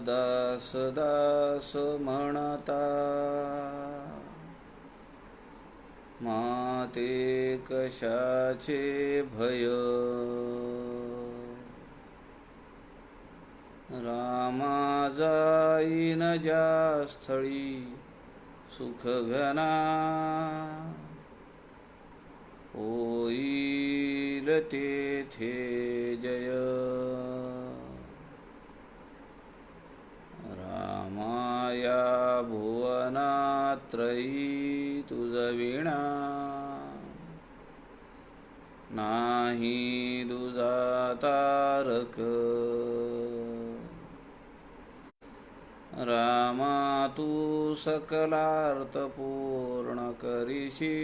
दास दास म्हणता, माते कशाचे भय. रामा जाईन ज्या स्थळी सुख घना, होईल तेथे जय. रामाया भुवनात्रयी तुझ विणा, नाही दुजा तारक. रामा तू सकलार्थ पूर्ण करीशी,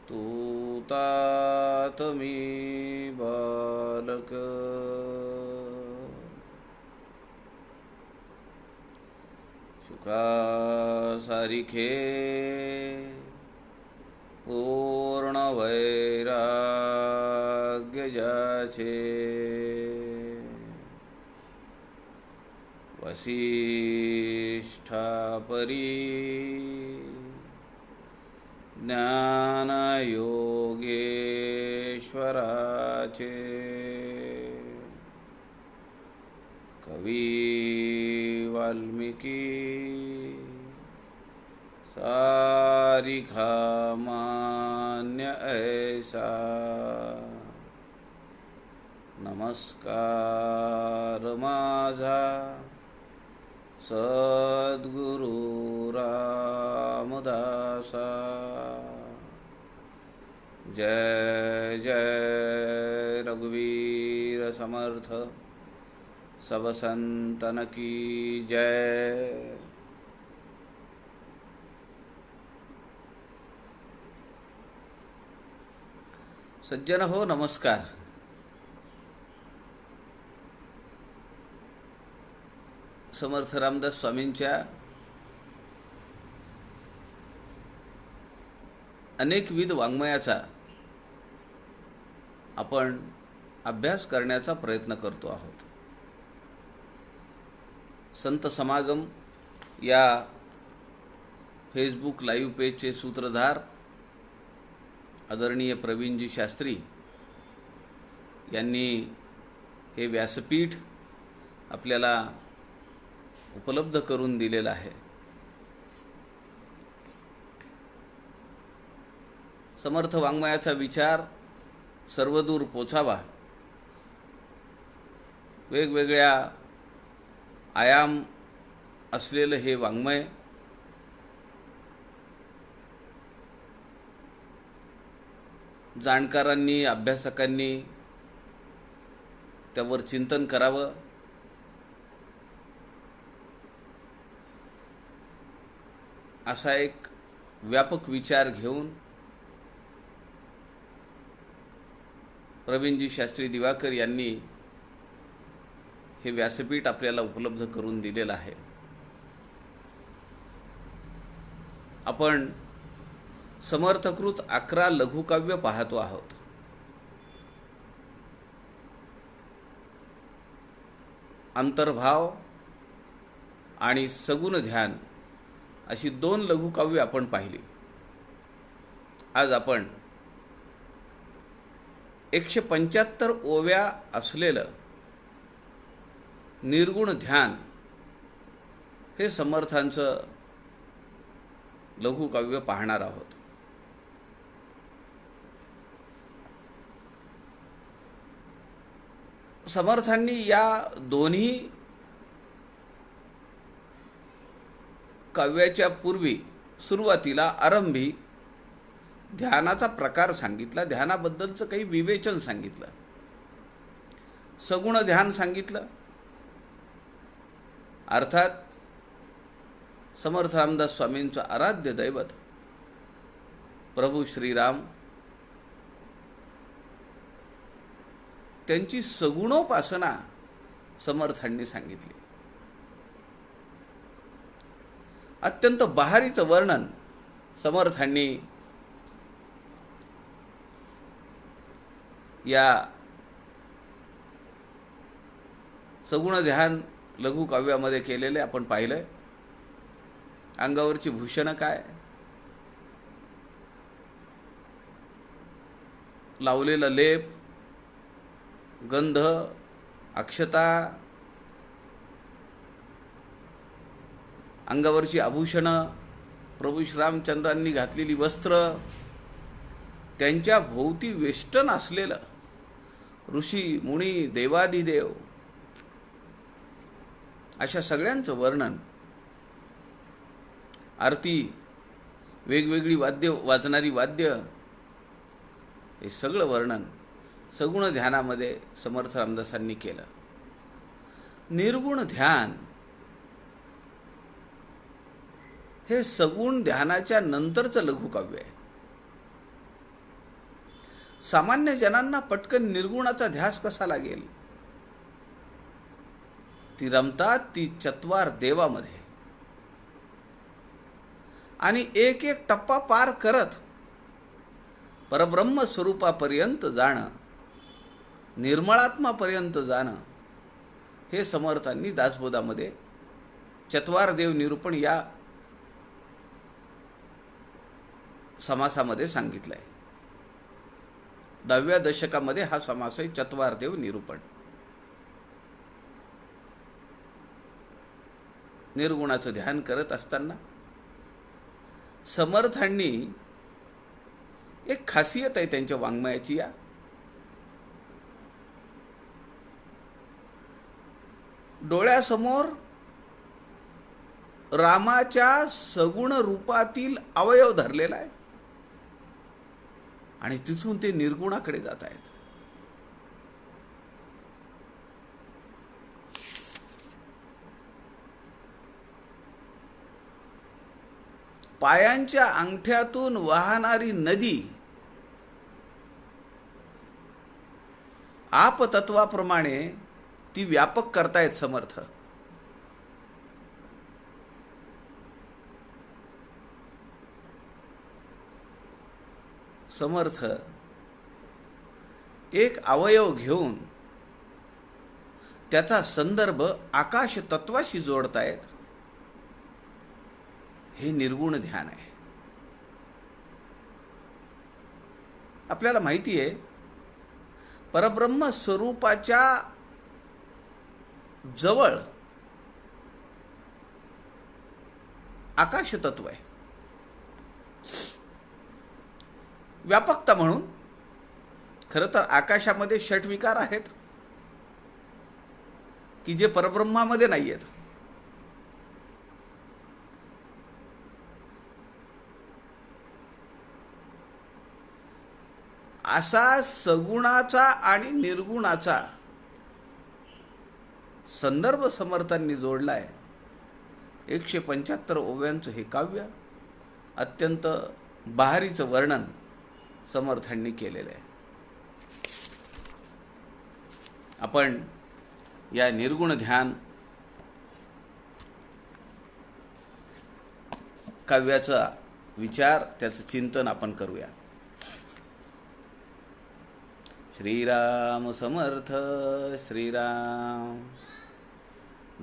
तू तात मी बालक. शुका सारिखे पूर्ण वैराग्य ज्याचे, वसिष्ठा परी ज्ञान योगेश्वराचे. कवी वाल्मिकी सारिखा मान्य ऐसा, नमस्कार माझा सद्गुरु रामदासा. जय जय रघुवीर समर्थ, सब संतन की जय. सज्जन हो, नमस्कार. समर्थ रामदास स्वामींच्या अनेकविध वाङ्मयाचा आपण अभ्यास करण्याचा प्रयत्न करतो आहोत. संत समागम या फेसबुक लाईव्ह पेजचे सूत्रधार आदरणीय प्रवीणजी शास्त्री यांनी हे व्यासपीठ आपल्याला उपलब्ध करून दिलेलं आहे. समर्थ वाङ्मयाचा विचार सर्वदूर पोचावा, वेगवेगळ्या आयाम असलेलं हे वाङ्मय जाणकारांनी, अभ्यासकांनी त्यावर चिंतन करावं, असा एक व्यापक विचार घेऊन प्रवीणजी शास्त्री दिवाकर यांनी हे व्यासपीठ आपल्याला उपलब्ध करून दिलेलं आहे. आपण समर्थकृत 11 लघुकाव्य पाहतो आहोत. अंतर्भाव आणि सगुण ध्यान अशी 2 लघुकाव्य आपण पाहिली. आज आपण 175 ओव्या असलेलं निर्गुण ध्यान हे समर्थांचं लघुकाव्य पाहणार आहोत. समर्थांनी या दोन्ही काव्याच्या पूर्वी सुरुवातीला आरंभी ध्यानाचा प्रकार सांगितला, ध्यानाबद्दलचं काही विवेचन सांगितलं, सगुण ध्यान सांगितलं. अर्थात समर्थ रामदास स्वामींचं आराध्य दैवत प्रभू श्रीराम, त्यांची सगुणोपासना समर्थांनी सांगितली. अत्यंत बहारीचं वर्णन समर्थांनी या सगुण ध्यान लघुकाव्यामध्ये केलेले आपण पाहिलंय. अंगावरची भूषणं काय, लावलेला लेप, गंध, अक्षता, अंगावरची आभूषणं, प्रभू श्रीरामचंद्रांनी घातलेली वस्त्र, त्यांच्या भोवती वेष्टन असलेलं ऋषी मुनी देवादिदेव, अशा सगळ्यांचं वर्णन, आरती, वेगवेगळी वाद्य वाजणारी वाद्य, हे सगळं वर्णन सगुण ध्यानामध्ये समर्थ रामदासांनी केलं. निर्गुण ध्यान हे सगुण ध्यानाच्या नंतरचं लघुकाव्य आहे. सामान्य जनांना पटकन निर्गुणाचा ध्यास कसा लागेल? ती रमतात ती चत्वार देवामध्ये आणि एक एक टप्पा पार करत परब्रह्म स्वरूपापर्यंत जाणं, निर्मळात्मापर्यंत जाणं, हे समर्थांनी दासबोधामध्ये चत्वार देव निरूपण या समासामध्ये सांगितलंय. 10व्या दशकामध्ये हा समास आहे, चत्वार देव निरूपण. निर्गुणाचं ध्यान करत असताना समर्थांनी एक खासियत आहे त्यांच्या वाङ्मयाची, या डोळ्यासमोर रामाच्या सगुण रूपातील अवयव धरलेला आहे आणि तिथून ते निर्गुणाकडे जात आहेत. पायांच्या अंगठ्यातून वाहणारी नदी आपतत्वाप्रमाणे ती व्यापक करतायत समर्थ. समर्थ एक अवयव घेऊन त्याचा संदर्भ आकाश तत्वाशी जोडतायत. हे निर्गुण ध्यान आहे. आपल्याला माहिती आहे, परब्रह्म स्वरूपाच्या जवळ आकाश तत्व आहे. व्यापकता म्हणून खरं तर आकाशामध्ये षटविकार आहेत की जे परब्रह्मामध्ये नाही आहेत. असा सगुणाचा आणि निर्गुणाचा संदर्भ समर्थांनी जोडलाय. 175 ओव्यांचं हे काव्य, अत्यंत बहारीचं वर्णन समर्थांनी केलेलं आहे. आपण या निर्गुण ध्यान काव्याचा विचार, त्याचं चिंतन आपण करूया. श्रीराम समर्थ श्रीराम.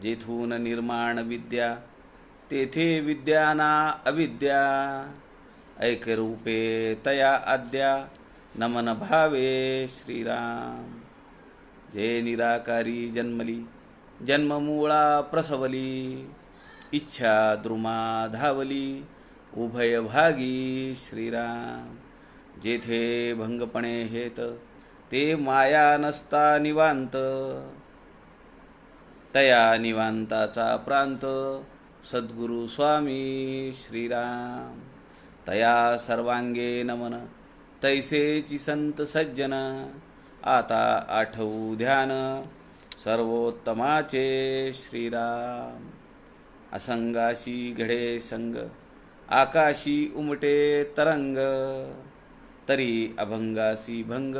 जेथून निर्माण विद्या तेथे विद्याना अविद्या, ऐक्यरूपे तया आद्या नमन भावे श्रीराम. जे निराकारी जन्मली जन्ममूळा प्रसवली, इच्छा द्रुमा धावली उभय भागी श्रीराम. जेथे भंगपणे हेत ते माया नसता निवांत, तया निवांताचा प्रांत सद्गुरु स्वामी श्रीराम. तया सर्वांगे नमन तैसेची संत सज्जन, आता आठवू ध्यान सर्वोत्तमाचे श्रीराम. असंगाशी घडे संग आकाशी उमटे तरंग, तरी अभंगासी भंग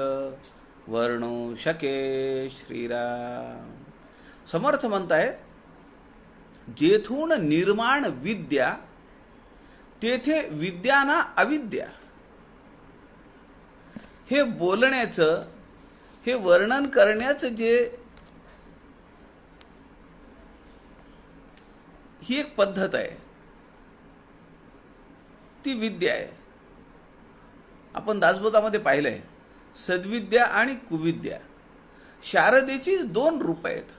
वर्णू शके श्रीराम. समर्थ म्हणतायत, जेथून निर्माण विद्या तेथे विद्याना अविद्या. हे बोलण्याचं, हे वर्णन करण्याचं जे ही एक पद्धत आहे, ती विद्या आहे. आपण दासबोधामध्ये पाहिलंय, सद्विद्या आणि कुविद्या शारदेची 2 रूप आहेत.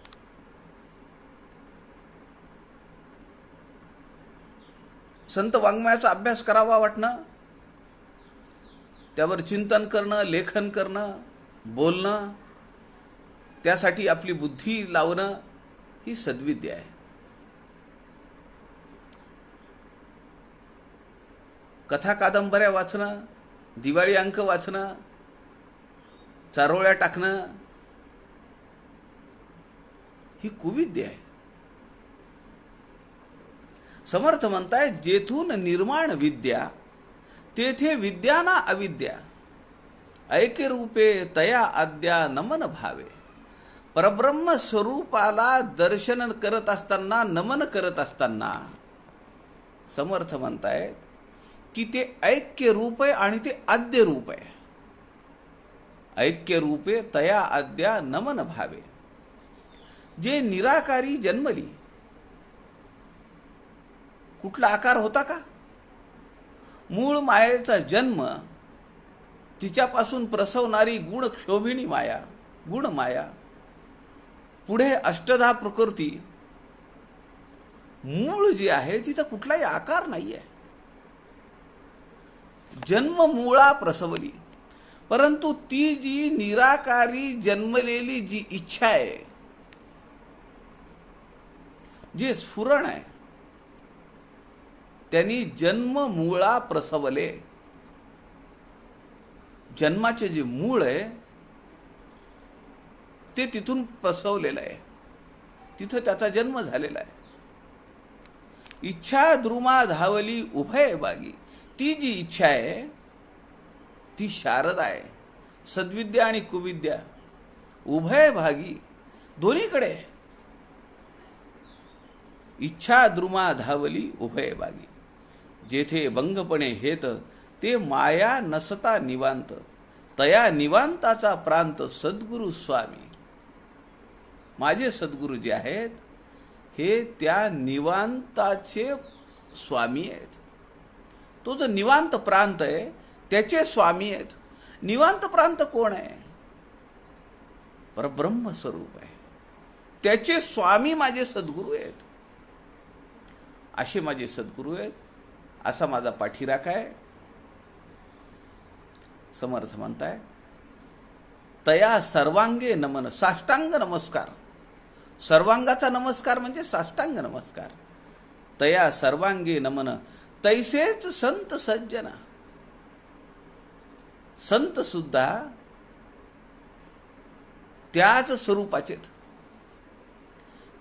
संत वाङ्मयाचा अभ्यास करावा वाटणं, त्यावर चिंतन करणं, लेखन करणं, बोलणं, त्यासाठी आपली बुद्धी लावणं, ही सद्विद्या आहे. कथा कादंबऱ्या वाचणं, दिवाळी अंक वाचणं, चारोळ्या टाकणं, ही कुविद्या आहे. समर्थ म्हणताय, जेथून निर्माण विद्या तेथे विद्या ना अविद्या, ऐके रूपे तया आद्या नमन भावे. परब्रह्म स्वरूपाला दर्शन करत असताना, नमन करत असताना समर्थ म्हणतायत की ते ऐक्य रूप आहे आणि ते आद्य रूप आहे. ऐक्य रूपे तया आद्या नमन भावे. जे निराकारी जन्मली, कुठला आकार होता का? मूळ मायेचा जन्म, तिच्यापासून प्रसवणारी गुणक्षोभिणी माया, गुणमाया, पुढे अष्टधा प्रकृती, मूळ जी आहे तिथं कुठलाही आकार नाहीये. जन्म मूळा प्रसवली, परंतु ती जी निराकारी जन्मलेली जी इच्छा आहे, जे स्फुरण आहे, त्यांनी जन्म मूळा प्रसवले. जन्माचे जे मूळ आहे ते तिथून प्रसवलेलं आहे, तिथं त्याचा जन्म झालेला आहे. इच्छा द्रुमा धावली उभय बागी. ती जी इच्छा आहे ती शारदा आहे. सद्विद्या आणि कुविद्या उभय भागी, दोन्हीकडे. इच्छा द्रुमा धावली उभय बागी. जेथे भंगपणे हेत ते माया नसता निवांत. तया निवांताचा प्रांत सद्गुरु स्वामी. माझे सद्गुरु जे आहेत हे त्या निवांताचे स्वामी आहेत. तो जो निवांत प्रांत आहे त्याचे स्वामी आहेत. निवांत प्रांत कोण आहे? परब्रह्म स्वरूप आहे. त्याचे स्वामी माझे सद्गुरु आहेत. असे माझे सद्गुरु आहेत, असा माझा पाठीराखा आहे. समर्थ म्हणताय, तया सर्वांगे नमन. साष्टांग नमस्कार. सर्वांगाचा नमस्कार म्हणजे साष्टांग नमस्कार. तया सर्वांगे नमन. तैसेच संत सज्जन. संत सुद्धा त्याच स्वरूपाचे.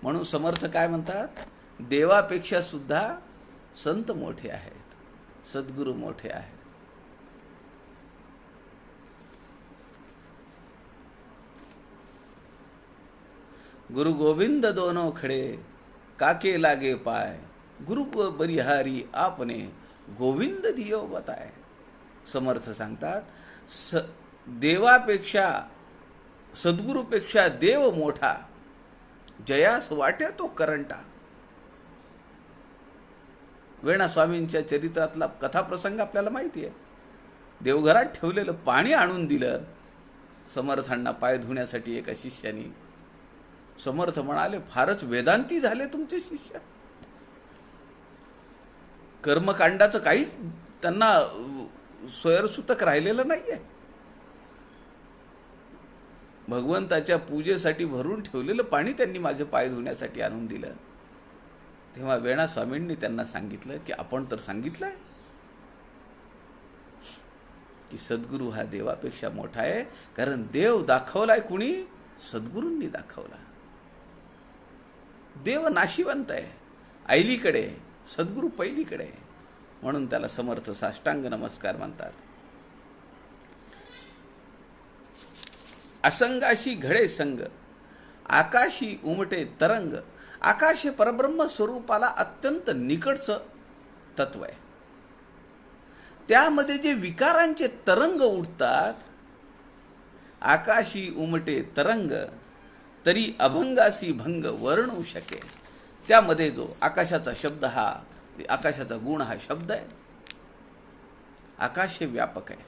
म्हणून समर्थ काय म्हणतात, देवापेक्षा सुद्धा संत मोठे आहेत, सद्गुरु मोठे आहेत. गुरु गोविंद दोनों खडे, काके लागे पाय. गुरु बरिहारी आपने, गोविंद दियो बताय. समर्थ सांगतात, देवापेक्षा, सद्गुरूपेक्षा देव मोठा, जयास वाटे तो करंटा. वेणा स्वामींच्या चरित्रातला कथाप्रसंग आपल्याला माहिती आहे. देवघरात ठेवलेलं पाणी आणून दिलं समर्थांना पाय धुण्यासाठी एका शिष्यानी. समर्थ म्हणाले, फारच वेदांती झाले तुमचे शिष्य. कर्मकांडाचं काहीच त्यांना स्वयंसूतक राहिलेलं नाहीये. भगवंताच्या पूजेसाठी भरून ठेवलेलं पाणी त्यांनी माझे पाय धुण्यासाठी आणून दिलं. तेव्हा वेणा स्वामींनी त्यांना सांगितलं की आपण तर सांगितलंय की सद्गुरू हा देवापेक्षा मोठा आहे, कारण देव दाखवलाय कुणी? सद्गुरूंनी दाखवला. देव नाशिवंत आहे, ऐलीकडे, सद्गुरू पहिलीकडे. म्हणून त्याला समर्थ साष्टांग नमस्कार म्हणतात. असंगाशी घडे संग, आकाशी उमटे तरंग. आकाश हे परब्रह्म स्वरूपाला अत्यंत निकटचं तत्व आहे. त्यामध्ये जे विकारांचे तरंग उठतात, आकाशी उमटे तरंग, तरी अभंगासी भंग वर्णू शके. त्यामध्ये जो आकाशाचा शब्द हा, आकाशाचा गुण हा शब्द आहे. आकाश हे व्यापक आहे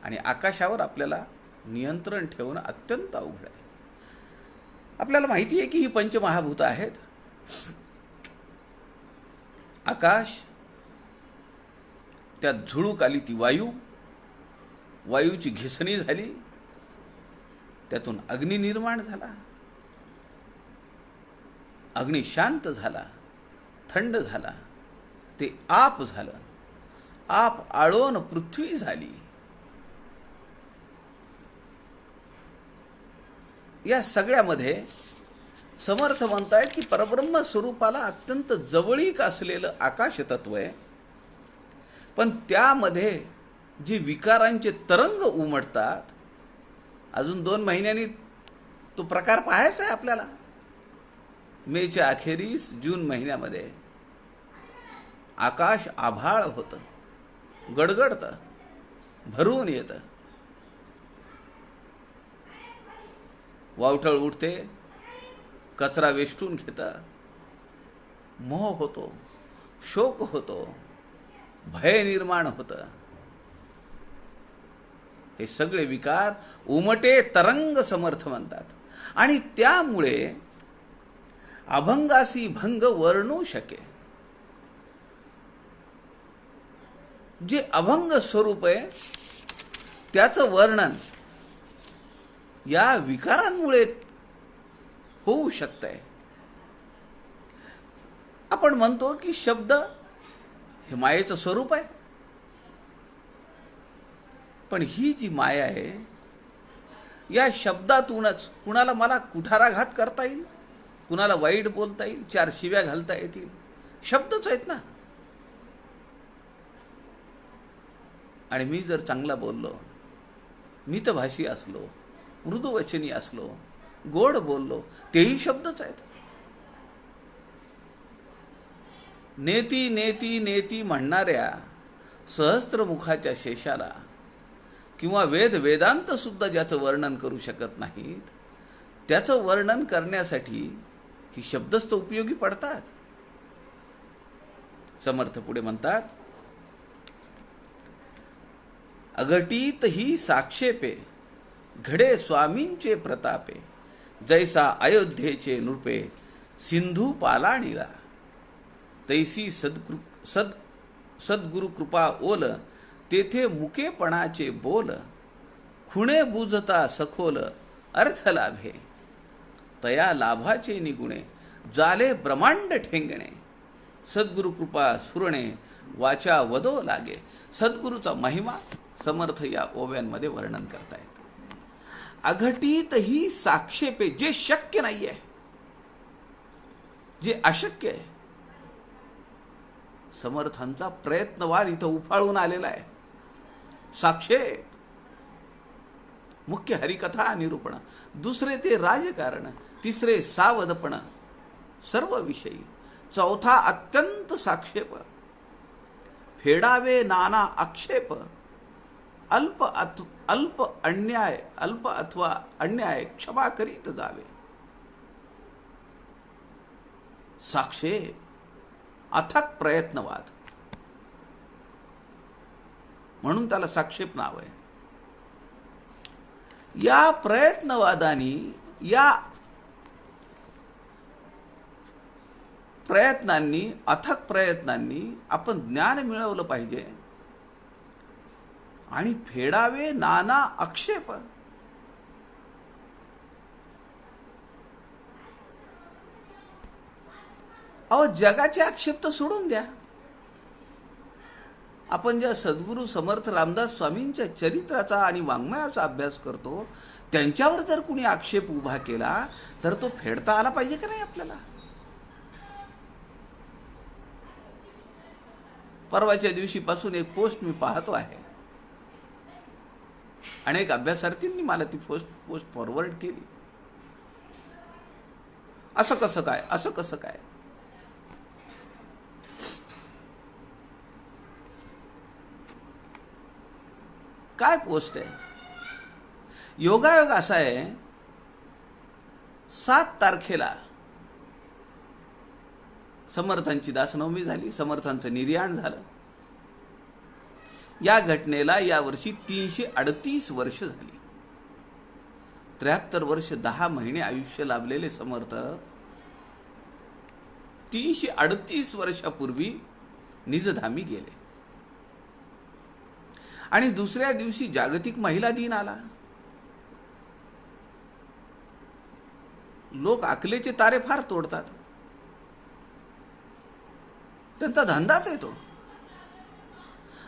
आणि आकाशावर आपल्याला नियंत्रण ठेवणं अत्यंत अवघड आहे. आपल्याला माहिती आहे की ही पंचमहाभूतं आहेत. आकाश, त्यात झुळूक आली ती वायू, वायूची घिसणी झाली, त्यातून अग्नी निर्माण झाला, अग्नी शांत झाला, थंड झाला, ते आप झालं, आप आळोन पृथ्वी झाली. या सगळ्यामध्ये समर्थ म्हणतायत की परब्रह्म स्वरूपाला अत्यंत जवळीक असलेलं आकाश तत्व आहे, पण त्यामध्ये जे विकारांचे तरंग उमटतात, अजून 2 महिन्यांनी तो प्रकार पाहायचा आहे आपल्याला. मेच्या अखेरीस जून महिन्यामध्ये आकाश आभाळ होतं, गडगडतं, भरून येतं, वावटळ उठते, कचरा वेष्टून घेतं, मोह होतो, शोक होतो, भय निर्माण होतं. हे सगळे विकार उमटे तरंग समर्थ म्हणतात. आणि त्यामुळे अभंगासी भंग वर्णू शके, जे अभंग स्वरूप आहे त्याचं वर्णन या विकारांमुळे होऊ शकतंय. आपण म्हणतो की शब्द हे मायेचं स्वरूप आहे, पण ही जी माया आहे या शब्दातूनच कुणाला मला कुठाराघात करता येईल, कुणाला वाईट बोलता येईल, 4 शिव्या घालता येतील. शब्दच आहेत ना. आणि मी जर चांगला बोललो, मितभाषी असलो, मृदुवचनी असलो, गोड बोललो, तेही शब्दच आहेत. नेती नेती नेती म्हणणाऱ्या सहस्त्रमुखाच्या शेषाला किंवा वेदांत सुद्धा ज्याचं वर्णन करू शकत नाहीत, त्याचं वर्णन करण्यासाठी ही शब्दस्थ उपयोगी पडतात. समर्थ पुढे म्हणतात, अघटित ही साक्षेपे घडे स्वामींचे प्रतापे, जैसा अयोध्येचे नृपे सिंधू पालाणीला, तैसी सद्गुरु कृपा ओल, तेथे मुकेपणाचे बोल, खुणे बुजता सखोल अर्थ लाभे, तया लाभाचे निगुणे जाले ब्रह्मांड ठेंगणे, सद्गुरु कृपा सुरणे वाचा वदो लागे. सद्गुरूचा महिमा समर्थ या ओव्यांमध्ये वर्णन करतायत. अघटित ही साक्षेपे, जे शक्य नाही आहे, जे अशक्य आहे, समर्थांचा प्रयत्नवाद इथं उफाळून आलेला आहे. साक्षेप, मुख्य हरिकथा निरूपण, दुसरे ते राजकारण, तिसरे सावधपण सर्व विषयी, चौथा अत्यंत साक्षेप, फेडावे नाना आक्षेप, अल्प अथवा अन्याय क्षमा करीत जावे. साक्षेप, अथक प्रयत्नवाद, म्हणून त्याला साक्षेप नाव आहे. या प्रयत्नवादानी, या प्रयत्नांनी, अथक प्रयत्नांनी आपण ज्ञान मिळवलं पाहिजे. आणि फेडावे नाना आक्षेप, अहो जगाचे आक्षेप तर सोडून द्या. आपण ज्या सद्गुरू समर्थ रामदास स्वामींच्या चरित्राचा आणि वाङ्मयाचा अभ्यास करतो, त्यांच्यावर जर कुणी आक्षेप उभा केला तर तो फेडता आला पाहिजे का नाही आपल्याला? परवाच्या दिवशीपासून एक पोस्ट मी पाहतो आहे. अनेक अभ्यासार्थींनी मला ती पोस्ट फॉरवर्ड केली. असं कसं काय, असं कसं काय? काय पोस्ट आहे? योगायोग असा आहे, 7 तारखेला समर्थांची दासनवमी झाली, समर्थांचं निर्याण झालं. या घटनेला यावर्षी 338 वर्ष झाली. 73 वर्ष 10 महिने आयुष्य लाभलेले समर्थ 338 वर्षापूर्वी निजधामी गेले. आणि दुसऱ्या दिवशी जागतिक महिला दिन आला. लोक अकलेचे तारे फार तोडतात, त्यांचा धंदाच आहे तो.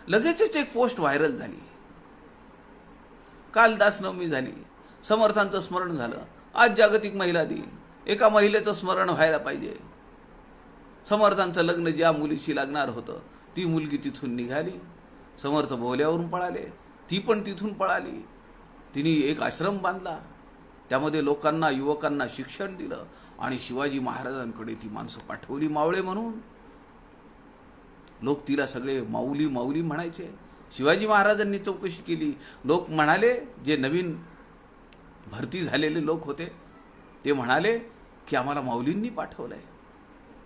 लगेचच एक पोस्ट व्हायरल झाली. काल दासनवमी झाली, समर्थांचं स्मरण झालं, आज जागतिक महिला दिन, एका महिलेचं स्मरण व्हायला पाहिजे. समर्थांचं लग्न ज्या मुलीशी लागणार होतं ती मुलगी तिथून निघाली. समर्थ बोहल्यावरून पळाले, ती पण तिथून पळाली. तिने एक आश्रम बांधला, त्यामध्ये लोकांना, युवकांना शिक्षण दिलं. आणि शिवाजी महाराजांकडे ती माणसं पाठवली मावळे म्हणून. लोक तिला सगळे माऊली माऊली म्हणायचे. शिवाजी महाराजांनी चौकशी केली. लोक म्हणाले, जे नवीन भरती झालेले लोक होते ते म्हणाले की आम्हाला माऊलींनी पाठवलंय.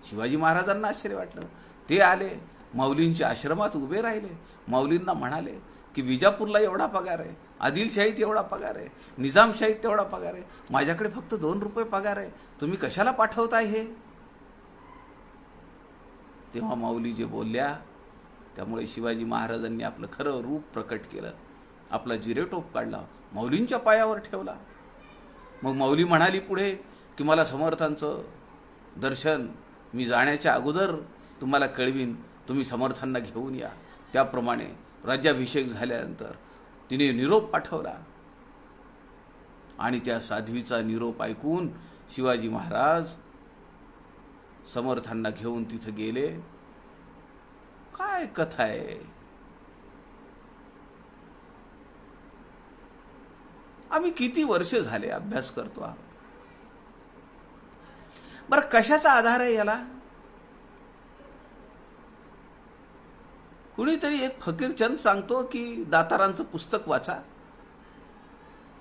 शिवाजी महाराजांना आश्चर्य वाटलं. ते आले, माऊलींच्या आश्रमात उभे राहिले. माऊलींना म्हणाले की विजापूरला एवढा पगार आहे, आदिलशाहीत एवढा पगार आहे, निजामशाहीत तेवढा पगार आहे, माझ्याकडे फक्त 2 रुपये पगार आहे, तुम्ही कशाला पाठवताय हे? तेव्हा माऊली जे बोलल्या, त्यामुळे शिवाजी महाराजांनी आपलं खरं रूप प्रकट केलं. आपला जिरेटोप काढला, माऊलींच्या पायावर ठेवला. मग माऊली म्हणाली पुढे की मला समर्थांचं दर्शन मी जाण्याच्या अगोदर तुम्हाला कळवीन, तुम्ही समर्थांना घेऊन या. त्याप्रमाणे राज्याभिषेक झाल्यानंतर तिने निरोप पाठवला. आणि त्या साध्वीचा निरोप ऐकून शिवाजी महाराज समर्थांना घेऊन तिथे गेले. काय कथा आहे! आम्ही किती वर्ष झाले अभ्यास करतो आहोत. बरं, कशाचा आधार आहे याला? कुणीतरी एक फकीरचंद सांगतो की दातारांचं पुस्तक वाचा,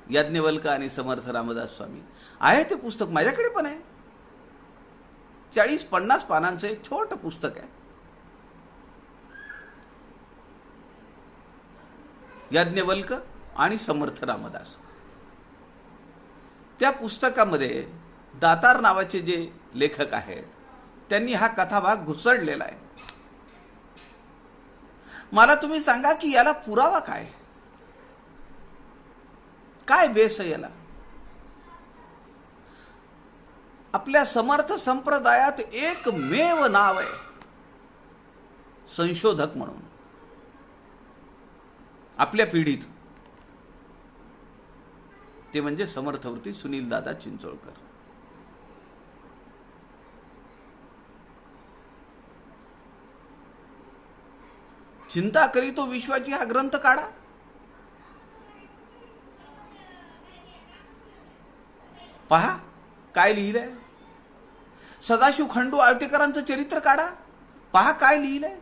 याज्ञवल्क आणि समर्थ रामदास स्वामी. आहे ते पुस्तक, माझ्याकडे पण आहे. 40-50 पानांचं एक छोटं पुस्तक आहे. याज्ञवल्क आणि समर्थ रामदास. त्या पुस्तकामध्ये दातार नावाचे जे लेखक आहेत त्यांनी हा कथाभाग घुसडलेला आहे. मला तुम्ही सांगा की याला पुरावा काय? काय बेस आहे याला? आपल्या समर्थ संप्रदायात एकमेव नाव आहे संशोधक म्हणून आपल्या पिढीत, ते म्हणजे समर्थवृत्ती सुनील दादा चिंचोळकर. चिंता करी तो विश्वाची हा ग्रंथ काढा. पहा काय लिहिलंय. सदाशिव खंडू आळतेकरांचं चरित्र काढा, पहा काय लिहिलंय.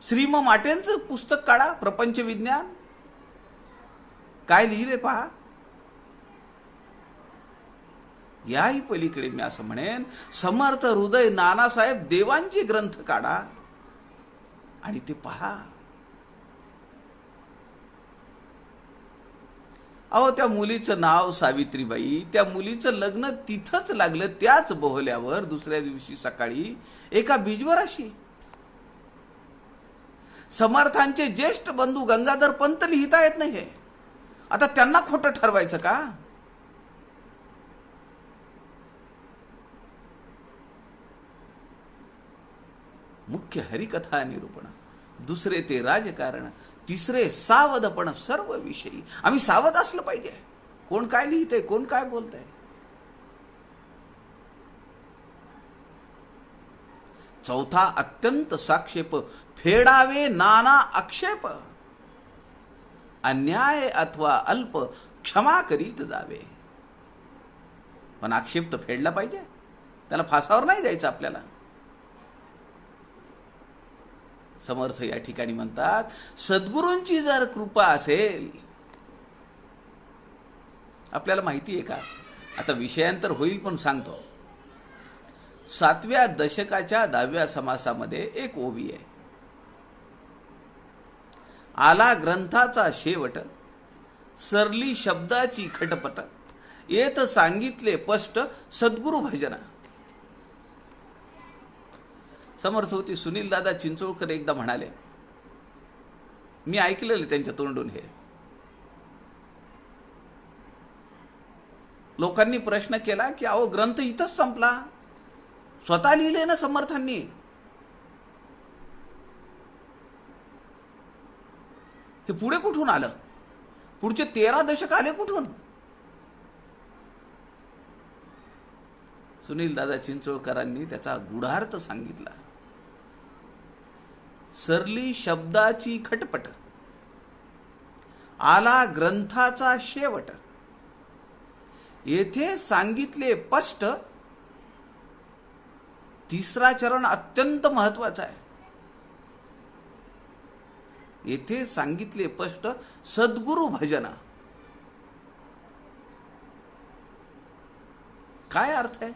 श्रीम माटेंचं पुस्तक काढा, प्रपंच विज्ञान, काय लिहिलंय पहा. याही पलीकडे मी असं म्हणेन, समर्थ हृदय नानासाहेब देवांचे ग्रंथ काढा आणि ते पहा. अहो, त्या मुलीचं नाव सावित्रीबाई, त्या मुलीचं लग्न तिथंच लागलं, त्याच बोहल्यावर दुसऱ्या दिवशी सकाळी एका बीजवराशी. समर्थांचे ज्येष्ठ बंधू गंगाधर पंत लिहिता येत नाही हे. आता त्यांना खोटं ठरवायचं का? मुख्य हरिकथा निरूपण, दुसरे ते राजकारण, तिसरे सावधपण सर्व विषयी. आम्ही सावध असलं पाहिजे. कोण काय लिहितंय, कोण काय बोलतंय. चौथा अत्यंत साक्षेप, फेडावे नाना आक्षेप, अन्याय अथवा अल्प क्षमा करीत जावे. पण आक्षेप तर फेडला पाहिजे, त्याला फासावर नाही द्यायचं आपल्याला. समर्थ या ठिकाणी म्हणतात, सद्गुरूंची जर कृपा असेल, आपल्याला माहिती आहे का, आता विषयांतर होईल पण सांगतो, 7व्या दशकाच्या 10व्या समासामध्ये एक ओवी आहे. आला ग्रंथाचा शेवट, सरली शब्दाची खटपट, येत सांगितले स्पष्ट सद्गुरु भजना. समर्थ होती सुनील दादा चिंचोळकर एकदा म्हणाले, मी ऐकलेले त्यांच्या तोंडून हे. लोकांनी प्रश्न केला की अहो ग्रंथ इथंच संपला, स्वतः लिहिले ना समर्थांनी, हे पुढे कुठून आलं, पुढचे 13 दशक आले कुठून? सुनील दादा चिंचोळकरांनी त्याचा गूढार्थ सांगितला. सरली शब्दाची खटपट, आला ग्रंथाचा शेवट, येथे सांगितले स्पष्ट. तिसरा चरण अत्यंत महत्वाचा आहे. येथे सांगितले स्पष्ट सद्गुरु भजना. काय अर्थ आहे?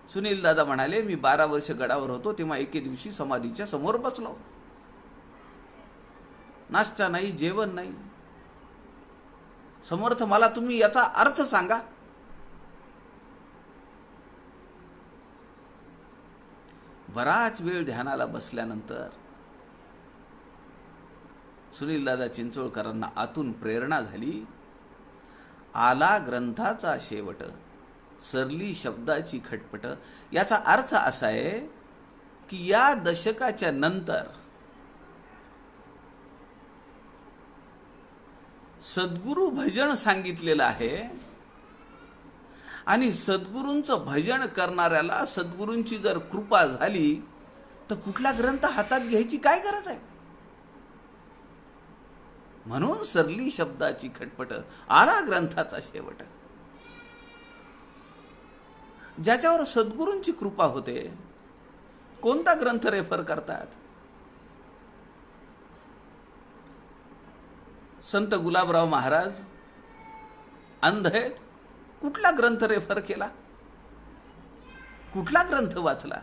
सुनील दादा म्हणाले, मी 12 वर्ष गडावर होतो तेव्हा एके दिवशी समाधीच्या समोर बसलो. नाश्ता नाही, जेवण नाही. समर्थ मला तुम्ही याचा अर्थ सांगा. बराच वेळ ध्यानाला बसल्यानंतर सुनील दादा चिंचोळकरांना आतून प्रेरणा झाली. आला ग्रंथाचा शेवट, सरली शब्दाची खटपट. याचा अर्थ असा आहे की या दशकाच्या नंतर सद्गुरु भजन सांगितलेलं आहे आणि सद्गुरूंचं भजन करणाऱ्याला सद्गुरूंची जर कृपा झाली तर कुठला ग्रंथ हातात घ्यायची काय गरज आहे? म्हणून सरली शब्दाची खटपट, आला ग्रंथाचा शेवट. ज्याच्यावर सद्गुरूंची कृपा होते कोणता ग्रंथ रेफर करतात? संत गुलाबराव महाराज अंध आहेत, कुठला ग्रंथ रेफर केला? कुठला ग्रंथ वाचला?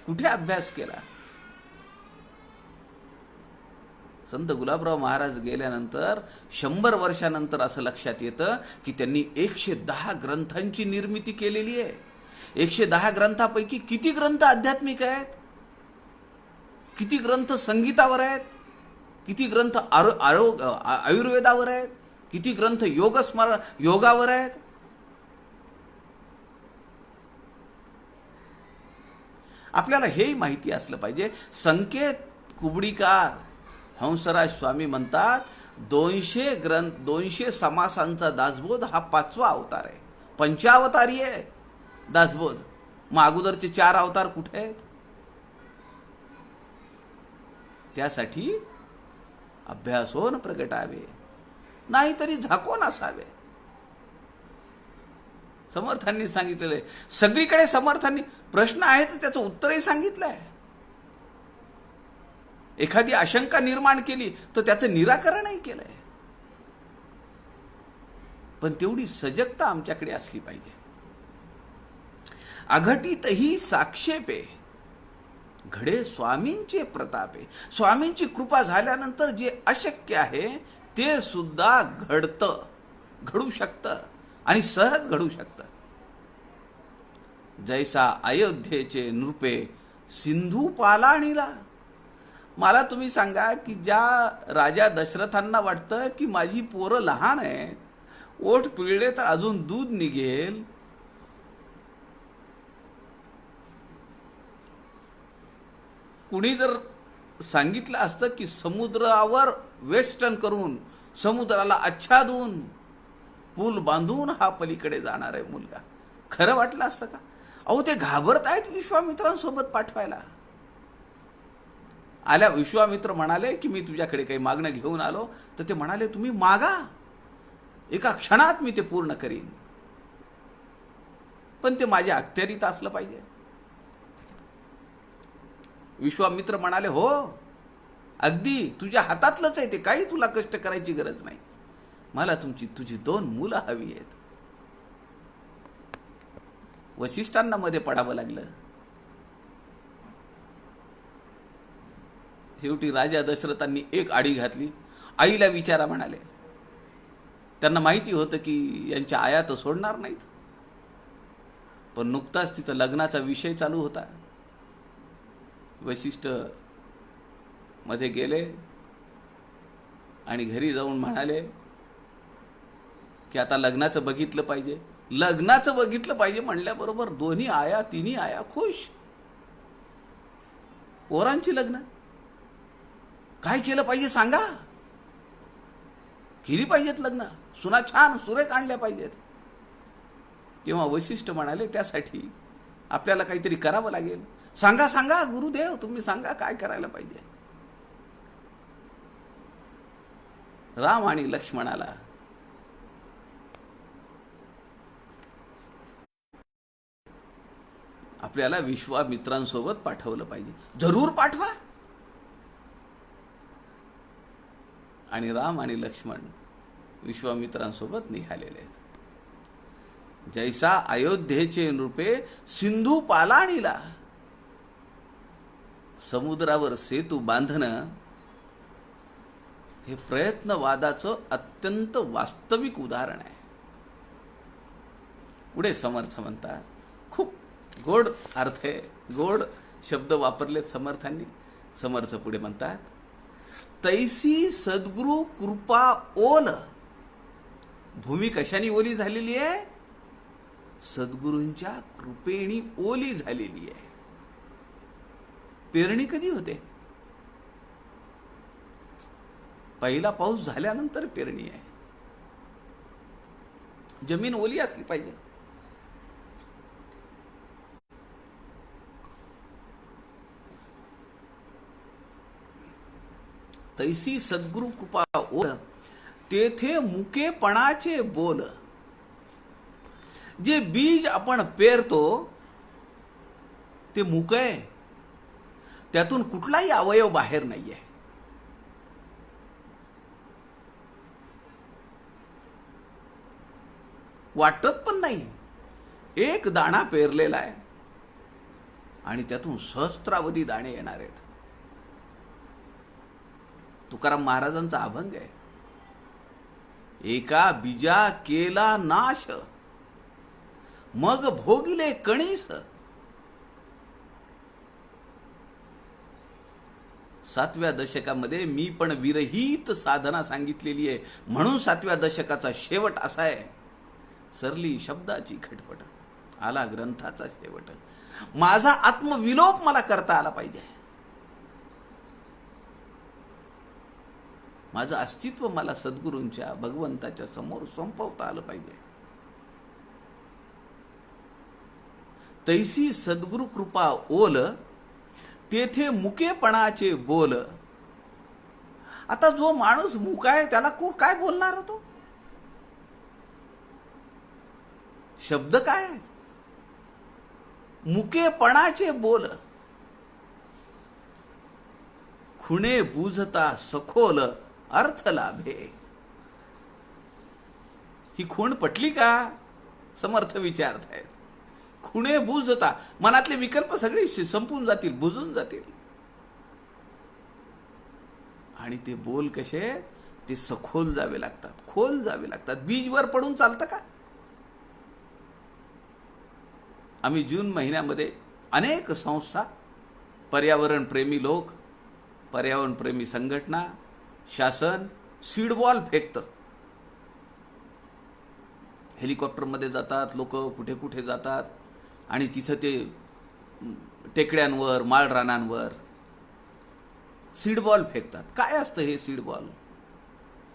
कुठे अभ्यास केला? संत गुलाबराव महाराज गेल्यानंतर 100 वर्षानंतर असं लक्षात येतं की त्यांनी 110 ग्रंथांची निर्मिती केलेली आहे. 110 ग्रंथापैकी किती ग्रंथ आध्यात्मिक आहेत, किती ग्रंथ संगीतावर आहेत, किती ग्रंथ आयुर्वेदावर आहेत, किती ग्रंथ योगावर आहेत. आपल्याला हेही माहिती असलं पाहिजे. संकेत कुबडीकार हंसराज स्वामी म्हणतात 200 समासांचा दासबोध हा 5वा अवतार आहे. 5 आहे दासबोध. मग अगोदरचे 4 अवतार कुठे आहेत? त्यासाठी अभ्यास होऊन प्रगटावे, नाहीतरी झाकून असावे. समर्थांनी सांगितलेले सगळीकडे समर्थांनी प्रश्न आहे तर त्याचं उत्तरही सांगितलंय. एखादी आशंका निर्माण केली तर त्याचं निराकरणही केलंय. पण तेवढी सजगता आमच्याकडे असली पाहिजे. अघटितही साक्षेपे घडे स्वामींचे प्रतापे. स्वामींची कृपा झाल्यानंतर जे अशक्य आहे ते सुद्धा घडू शकतं आणि सहज घडू शकतं. जैसा अयोध्येचे नृपे सिंधू पालाणीला. मला तुम्ही सांगा की ज्या राजा दशरथांना वाटतं की माझी पोरं लहान आहेत, ओठ पिळले तर अजून दूध निघेल, कुणी जर सांगितलं असतं की समुद्रावर वेष्टन करून समुद्राला आच्छादून पूल बांधून हा पलीकडे जाणार आहे मुलगा, खरं वाटलं असतं का? अहो ते घाबरत आहेत विश्वामित्रांसोबत पाठवायला. आल्या विश्वामित्र म्हणाले की मी तुझ्याकडे काही मागणं घेऊन आलो. तर ते म्हणाले तुम्ही मागा, एका क्षणात मी ते पूर्ण करीन, पण ते माझ्या अखत्यारीत असलं पाहिजे. विश्वामित्र म्हणाले हो अगदी तुझ्या हातातलंच आहे ते, काही तुला कष्ट करायची गरज नाही. मला तुझी 2 मुलं हवी आहेत. वसिष्ठांना मध्ये पडावं लागलं. शेवटी राजा दशरथांनी एक आडी घातली. आईला विचारा म्हणाले. त्यांना माहिती होतं की यांच्या आया तर सोडणार नाहीत. पण नुकताच तिथं लग्नाचा विषय चालू होता. वसिष्ठ मध्ये गेले आणि घरी जाऊन म्हणाले की आता लग्नाचं बघितलं पाहिजे. लग्नाचं बघितलं पाहिजे म्हणल्याबरोबर दोन्ही आया तिन्ही आया खुश. पोरांची लग्न काय केलं पाहिजे सांगा. केली पाहिजेत लग्न, सुना छान सुरेख आणल्या पाहिजेत. तेव्हा वसिष्ठ म्हणाले त्यासाठी आपल्याला काहीतरी करावं लागेल. सांगा सांगा गुरुदेव, तुम्ही सांगा काय करायला पाहिजे. राम आणि लक्ष्मणाला आपल्याला विश्वामित्रांसोबत पाठवलं पाहिजे. जरूर पाठवा. आणि राम आणि लक्ष्मण विश्वामित्रांसोबत निघालेले आहेत. जैसा अयोध्येचे नृपे सिंधू पालाणीला, समुद्रावर सेतू बांधणं हे प्रयत्नवादाचं अत्यंत वास्तविक उदाहरण आहे. पुढे समर्थ म्हणतात, खूप गोड अर्थ आहे, गोड शब्द वापरलेत समर्थांनी. समर्थ पुढे म्हणतात, तैसी सद्गुरु कृपा ओल. भूमी कशाने ओली झालेली आहे? सद्गुरूंच्या कृपेने ओली झालेली आहे. पेरणी कधी होते? पहिला पाऊस झाल्यानंतर पेरणी आहे. जमीन ओली असली पाहिजे. तैसी सद्गुरु कृपा ओल, तेथे मुकेपणाचे बोल. जे बीज आपण पेरतो ते मुक आहे, त्यातून कुठलाही अवयव बाहेर नाहीये. वाटत पण नाही. एक दाणा पेरलेला आहे आणि त्यातून सहस्त्रावधी दाणे येणार आहेत. तुकाराम महाराजांचा अभंग आहे, एका बीजा केला नाश, मग भोगिले कणीस. 7व्या दशकामध्ये मी पण विरहित साधना सांगितलेली आहे. म्हणून 7व्या दशकाचा शेवट असा आहे, सरली शब्दाची खटपट, आला ग्रंथाचा शेवट. माझा आत्मविलोप मला करता आला पाहिजे. माझं अस्तित्व मला सद्गुरूंच्या भगवंताच्या समोर संपवता आलं पाहिजे. तैसी सद्गुरु कृपा ओल, तेथे मुकेपणाचे बोल. आता जो माणूस मुका आहे त्याला काय बोलणार तो? शब्द काय आहेत? मुकेपणाचे बोल. खुणे बुजता सखोल अर्थ लाभे. ही खूण पटली का? समर्थ विचारत आहेत. खुणे बुजता, मनातले विकल्प सगळे संपून जातील, बुजून जातील. आणि ते बोल कसे? ते सखोल जावे लागतात, खोल जावे लागतात. बीजवर पडून चालतं का? आम्ही जून महिन्यामध्ये अनेक संस्था, पर्यावरण प्रेमी लोक, पर्यावरण प्रेमी संघटना, शासन सीड बॉल फेकतं. हेलिकॉप्टरमध्ये जातात लोक, कुठे कुठे जातात आणि तिथं ते टेकड्यांवर, माळरानांवर सीड बॉल फेकतात. काय असतं हे सीड बॉल?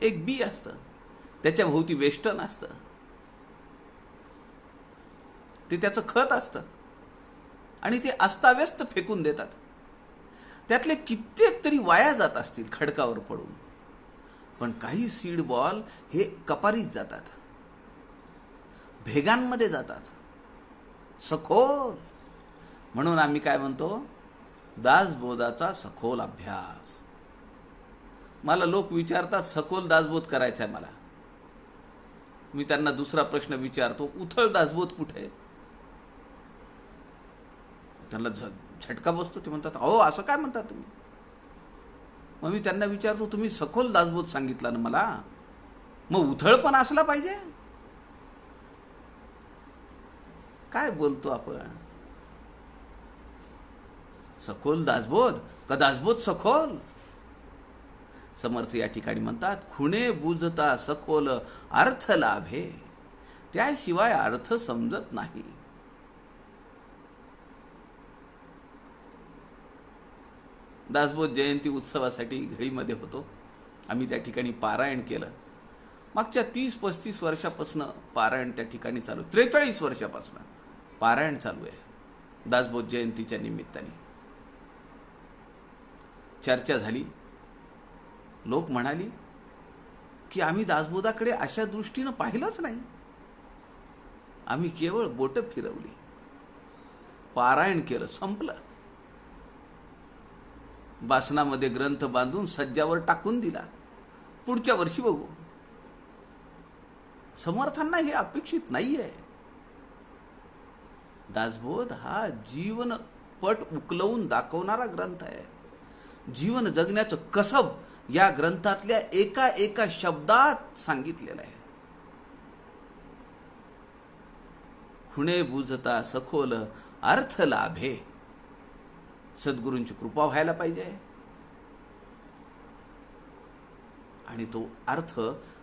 एक बी असतं, त्याच्या भोवती वेष्टन असतं, ते त्याचं खत असतं आणि ते अस्ताव्यस्त फेकून देतात. त्यातले कित्येक तरी वाया जात असतील खडकावर पडून. पण काही सीड बॉल हे कपारीत जातात, भेगांमध्ये जातात, सखोल. म्हणून आम्ही काय म्हणतो? दासबोधाचा सखोल अभ्यास. मला लोक विचारतात सखोल दासबोध करायचा आहे मला. मी त्यांना दुसरा प्रश्न विचारतो, उथळ दासबोध कुठे? त्यांना झटका बसतो. ते म्हणतात, अहो असं काय म्हणता तुम्ही? मग मी त्यांना विचारतो, तुम्ही सखोल दासबोध सांगितला ना मला, मग उथळ पण असला पाहिजे? काय बोलतो आपण? सखोल दासबोध का दासबोध सखोल? समर्थ या ठिकाणी म्हणतात, खुणे बुजता सखोल अर्थ लाभे, त्याशिवाय अर्थ समजत नाही. दासबोध जयंती उत्सवासाठी घळीमध्ये होतो. आम्ही त्या ठिकाणी पारायण केलं. मागच्या 30-35 वर्षापासून पारायण त्या ठिकाणी चालू, 43 वर्षापासून पारायण चालू आहे दासबोध जयंतीच्या निमित्ताने. चर्चा झाली. लोक म्हणाली की आम्ही दासबोधाकडे अशा दृष्टीनं पाहिलंच नाही. आम्ही केवळ बोटं फिरवली, पारायण केलं, संपलं. बासनामध्ये ग्रंथ बांधून सज्जावर टाकून दिला, पुढच्या वर्षी बघू. समर्थांना हे अपेक्षित नाहीये. दासबोध हा जीवनपट उकलवून दाखवणारा ग्रंथ आहे. जीवन जगण्याचं कसब या ग्रंथातल्या एका एका शब्दात सांगितलेलं आहे. खुणे बुजता सखोल अर्थ लाभे. सद्गुरूंची कृपा व्हायला पाहिजे, आणि तो अर्थ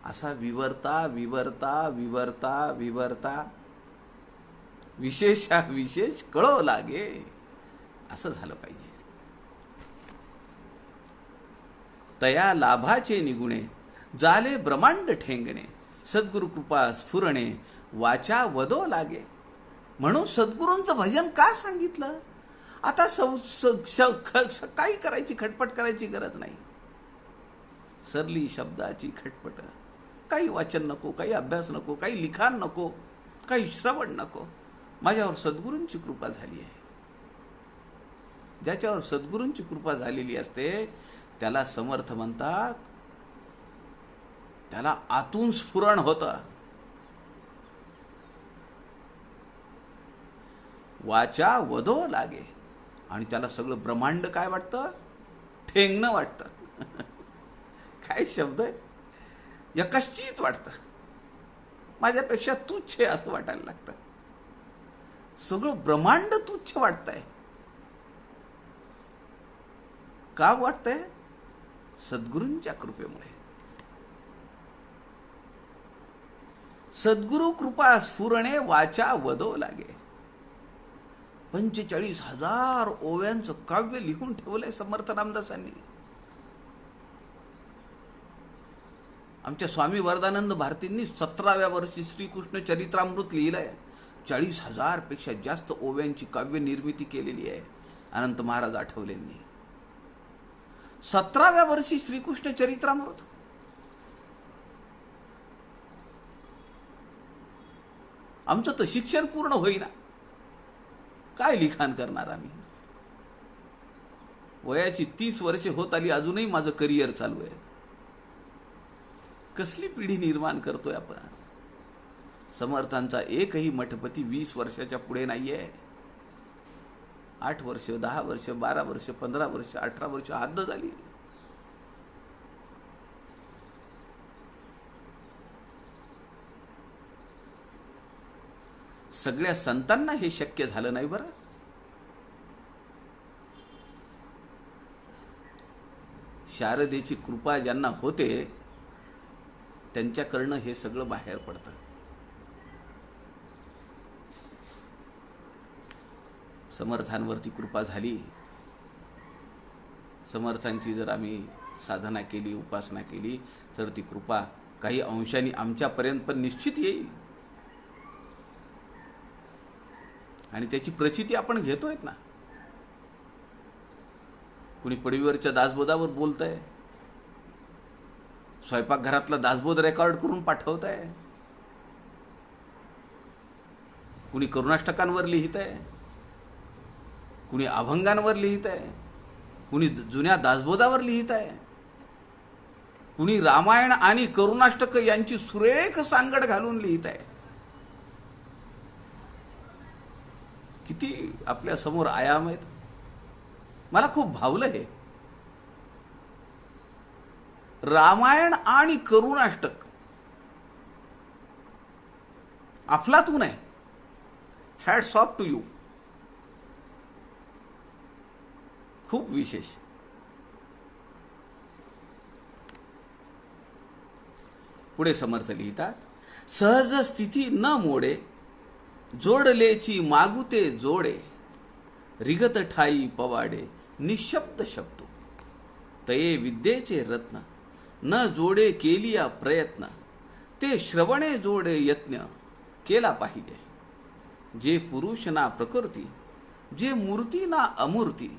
असा विवरता विवरता विवरता विवरता विशेषा विशेष कळो लागे, असं झालं पाहिजे. तया लाभाचे निगुणे जाले ब्रह्मांड ठेंगणे, सद्गुरु कृपा स्फुरणे वाचा वदो लागे. म्हणून सद्गुरूंचं भजन का सांगितलं? आता काही करायची खटपट करायची गरज नाही. सरली शब्दाची खटपट, काही वाचन नको, काही अभ्यास नको, काही लिखाण नको, काही श्रवण नको. माझ्यावर सद्गुरूंची कृपा झाली आहे. ज्याच्यावर सद्गुरूंची कृपा झालेली असते त्याला समर्थ म्हणतात, त्याला आतून स्फुरण होतं. वाचा वदो लागे, आणि त्याला सगळं ब्रह्मांड काय वाटतं? ठेंगणं वाटतं. काय शब्द आहे! यकश्चित वाटतं, माझ्यापेक्षा तुच्छ आहे असं वाटायला लागतं. सगळं ब्रह्मांड तुच्छ वाटतंय. का वाटतंय? सद्गुरूंच्या कृपेमुळे. सद्गुरु कृपा स्फुरणे वाचा वदो लागे. 45,000 ओव्यांचं काव्य लिहून ठेवलंय समर्थ रामदासांनी. आमच्या स्वामी वरदानंद भारतींनी 17व्या वर्षी श्रीकृष्ण चरित्रामृत लिहिलंय. 40,000 पेक्षा जास्त ओव्यांची काव्य निर्मिती केलेली आहे अनंत महाराज आठवलेंनी. 17व्या वर्षी श्रीकृष्ण चरित्रामृत. आमचं तर शिक्षण पूर्ण होईना, काय लिखाण करणार आम्ही? वयाची 30 वर्षे होत आली, अजूनही माझं करिअर चालू आहे. कसली पिढी निर्माण करतोय आपण? समर्थांचा एकही मठपती 20 वर्षाच्या पुढे नाहीये. 8 वर्ष, 10 वर्ष, 12 वर्ष, 15 वर्ष, 18 वर्ष हद्द झाली. सगळ्या संतांना हे शक्य झालं नाही बरं. शारदेची कृपा ज्यांना होते त्यांच्याकडनं हे सगळं बाहेर पडतं. समर्थांवरती कृपा झाली. समर्थांची जर आम्ही साधना केली, उपासना केली, तर ती कृपा काही अंशाने आमच्यापर्यंत पण निश्चित येईल. आणि त्याची प्रचिती आपण घेतोय ना. कुणी पडवीवरच्या दासबोधावर बोलतंय, स्वयंपाकघरातला दासबोध रेकॉर्ड करून पाठवतंय, कुणी करुणाष्टकांवर लिहित आहे, कुणी अभंगांवर लिहित आहे, कुणी जुन्या दासबोधावर लिहित आहे, कुणी रामायण आणि करुणाष्टक यांची सुरेख सांगड घालून लिहित आहे. किती आपल्या समोर आयाम आहेत. मला खूप भावलं हे. रामायण आणि करुणाष्टक अफलातून आहे. Hats off to you. खूप विशेष. पुढे समर्थ लिहितात, सहज स्थिती न मोडे, जोडलेची मागुते जोडे, रिगत ठाई पवाडे, निशब्द शब्दो. तये विद्येचे रत्न, न जोडे केलिया प्रयत्न, ते श्रवणे जोडे यत्न केला पाहिजे. जे पुरुष ना प्रकृती, जे मूर्ती ना अमूर्ती,